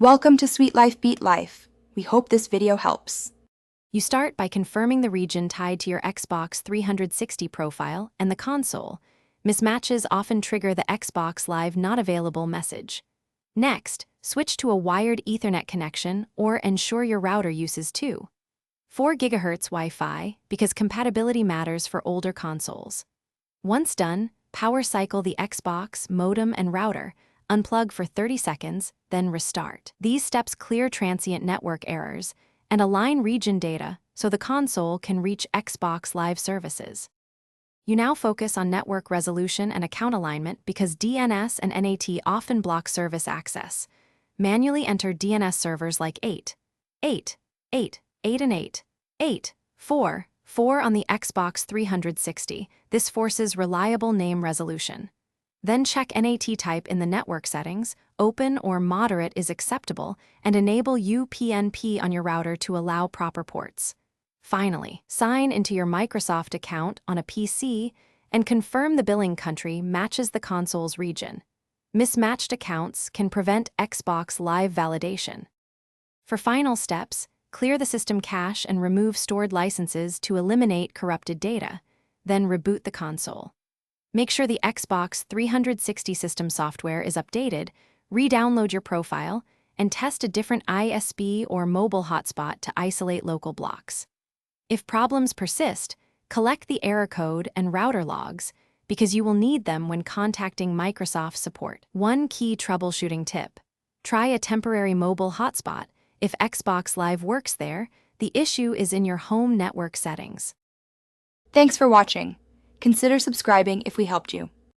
Welcome to Sweet Life Beat Life. We hope this video helps. You start by confirming the region tied to your Xbox 360 profile and the console. Mismatches often trigger the Xbox Live Not Available message. Next, switch to a wired Ethernet connection or ensure your router uses 4 GHz Wi-Fi because compatibility matters for older consoles. Once done, power cycle the Xbox, modem, and router, unplug for 30 seconds, then restart. These steps clear transient network errors and align region data so the console can reach Xbox Live services. You now focus on network resolution and account alignment because DNS and NAT often block service access. Manually enter DNS servers like 8, 8, 8, 8 and 8, 8, 4, 4 on the Xbox 360. This forces reliable name resolution. Then check NAT type in the network settings, open or moderate is acceptable, and enable UPnP on your router to allow proper ports. Finally, sign into your Microsoft account on a PC and confirm the billing country matches the console's region. Mismatched accounts can prevent Xbox Live validation. For final steps, clear the system cache and remove stored licenses to eliminate corrupted data, then reboot the console. Make sure the Xbox 360 system software is updated, re-download your profile, and test a different ISP or mobile hotspot to isolate local blocks. If problems persist, collect the error code and router logs because you will need them when contacting Microsoft support. One key troubleshooting tip: try a temporary mobile hotspot. If Xbox Live works there, the issue is in your home network settings. Thanks for watching. Consider subscribing if we helped you.